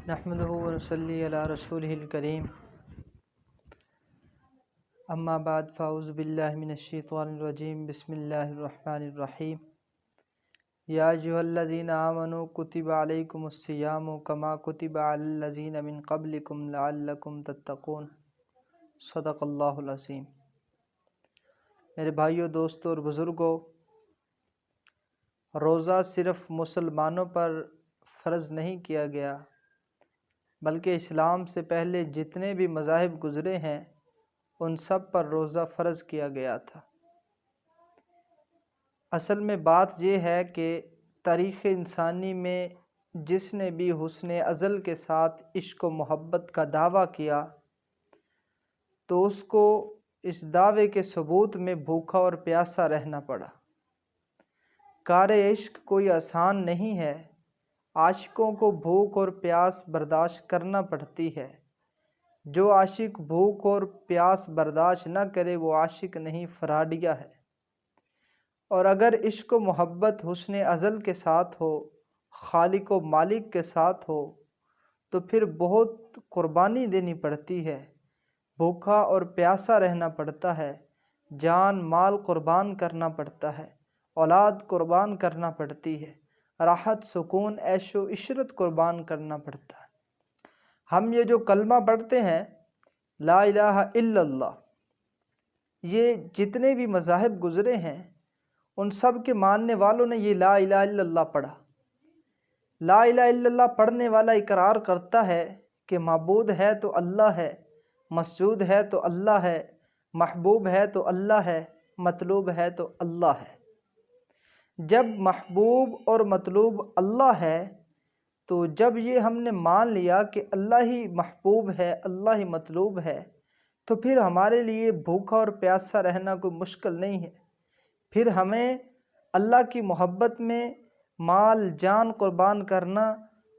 نحمده ونصلي على رسوله الكريم اما بعد فاعوذ باللہ من الشیطان الرجیم بسم اللہ الرحمن الرحیم یا ایھا الذین آمنوا کتب علیکم الصیام کما کتب علی الذین من قبلکم لعلکم تتقون صدق اللہ العظیم۔ میرے بھائیوں، دوستوں اور بزرگوں، روزہ صرف مسلمانوں پر فرض نہیں کیا گیا بلکہ اسلام سے پہلے جتنے بھی مذاہب گزرے ہیں ان سب پر روزہ فرض کیا گیا تھا۔ اصل میں بات یہ ہے کہ تاریخ انسانی میں جس نے بھی حسن ازل کے ساتھ عشق و محبت کا دعویٰ کیا تو اس کو اس دعوے کے ثبوت میں بھوکا اور پیاسا رہنا پڑا۔ کار عشق کوئی آسان نہیں ہے، عاشقوں کو بھوک اور پیاس برداشت کرنا پڑتی ہے۔ جو عاشق بھوک اور پیاس برداشت نہ کرے وہ عاشق نہیں، فراڈیا ہے۔ اور اگر عشق و محبت حسن ازل کے ساتھ ہو، خالق و مالک کے ساتھ ہو، تو پھر بہت قربانی دینی پڑتی ہے، بھوکا اور پیاسا رہنا پڑتا ہے، جان مال قربان کرنا پڑتا ہے، اولاد قربان کرنا پڑتی ہے، راحت سکون عیش و عشرت قربان کرنا پڑتا ہے۔ ہم یہ جو کلمہ پڑھتے ہیں لا الہ الا اللہ، یہ جتنے بھی مذاہب گزرے ہیں ان سب کے ماننے والوں نے یہ لا الہ الا اللہ پڑھا۔ لا الہ الا اللہ پڑھنے والا اقرار کرتا ہے کہ معبود ہے تو اللہ ہے، مسجود ہے تو اللہ ہے، محبوب ہے تو اللہ ہے، مطلوب ہے تو اللہ ہے۔ جب محبوب اور مطلوب اللہ ہے تو جب یہ ہم نے مان لیا کہ اللہ ہی محبوب ہے، اللہ ہی مطلوب ہے، تو پھر ہمارے لیے بھوکا اور پیاسا رہنا کوئی مشکل نہیں ہے۔ پھر ہمیں اللہ کی محبت میں مال جان قربان کرنا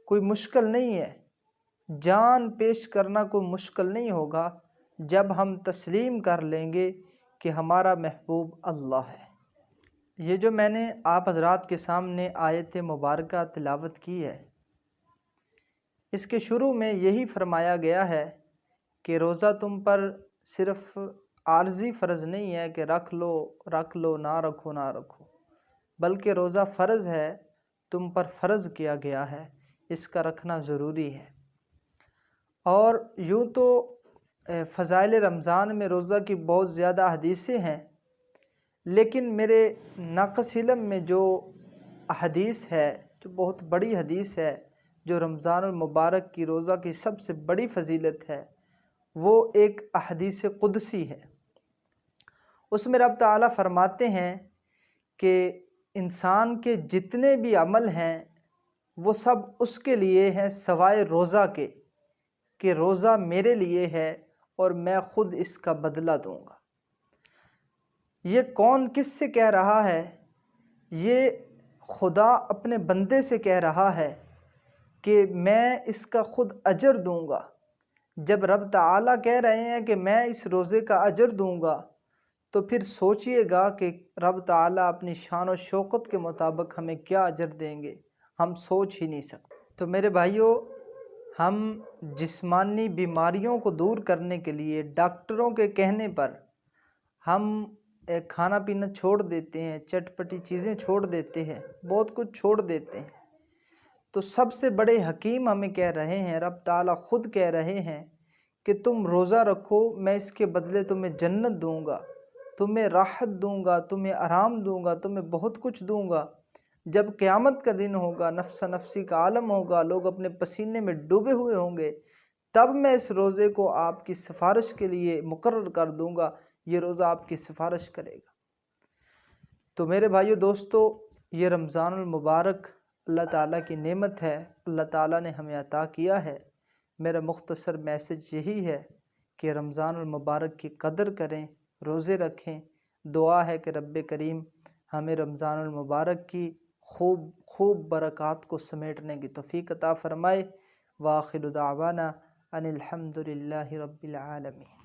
کوئی مشکل نہیں ہے، جان پیش کرنا کوئی مشکل نہیں ہوگا جب ہم تسلیم کر لیں گے کہ ہمارا محبوب اللہ ہے۔ یہ جو میں نے آپ حضرات کے سامنے آیت مبارکہ تلاوت کی ہے، اس کے شروع میں یہی فرمایا گیا ہے کہ روزہ تم پر صرف عارضی فرض نہیں ہے کہ رکھ لو نہ رکھو نہ رکھو، بلکہ روزہ فرض ہے، تم پر فرض کیا گیا ہے، اس کا رکھنا ضروری ہے۔ اور یوں تو فضائل رمضان میں روزہ کی بہت زیادہ حدیثیں ہیں، لیکن میرے ناقص علم میں جو حدیث ہے، جو بہت بڑی حدیث ہے، جو رمضان المبارک کی روزہ کی سب سے بڑی فضیلت ہے، وہ ایک حدیث قدسی ہے۔ اس میں رب تعالیٰ فرماتے ہیں کہ انسان کے جتنے بھی عمل ہیں وہ سب اس کے لیے ہیں سوائے روزہ کے، کہ روزہ میرے لیے ہے اور میں خود اس کا بدلہ دوں گا۔ یہ کون کس سے کہہ رہا ہے؟ یہ خدا اپنے بندے سے کہہ رہا ہے کہ میں اس کا خود اجر دوں گا۔ جب رب تعالیٰ کہہ رہے ہیں کہ میں اس روزے کا اجر دوں گا تو پھر سوچئے گا کہ رب تعالیٰ اپنی شان و شوکت کے مطابق ہمیں کیا اجر دیں گے، ہم سوچ ہی نہیں سکتے۔ تو میرے بھائیوں، ہم جسمانی بیماریوں کو دور کرنے کے لیے ڈاکٹروں کے کہنے پر ہم کھانا پینا چھوڑ دیتے ہیں، چٹپٹی چیزیں چھوڑ دیتے ہیں، بہت کچھ چھوڑ دیتے ہیں۔ تو سب سے بڑے حکیم ہمیں کہہ رہے ہیں، رب تعالیٰ خود کہہ رہے ہیں کہ تم روزہ رکھو، میں اس کے بدلے تمہیں جنت دوں گا، تمہیں راحت دوں گا، تمہیں آرام دوں گا، تمہیں بہت کچھ دوں گا۔ جب قیامت کا دن ہوگا، نفسا نفسی کا عالم ہوگا، لوگ اپنے پسینے میں ڈوبے ہوئے ہوں گے، تب میں اس روزے کو آپ کی سفارش کے لیے مقرر کر دوں گا، یہ روزہ آپ کی سفارش کرے گا۔ تو میرے بھائیو دوستو، یہ رمضان المبارک اللہ تعالیٰ کی نعمت ہے، اللہ تعالیٰ نے ہمیں عطا کیا ہے۔ میرا مختصر میسج یہی ہے کہ رمضان المبارک کی قدر کریں، روزے رکھیں۔ دعا ہے کہ رب کریم ہمیں رمضان المبارک کی خوب برکات کو سمیٹنے کی توفیق عطا فرمائے۔ وآخر دعوانا ان الحمد للہ رب العالمین۔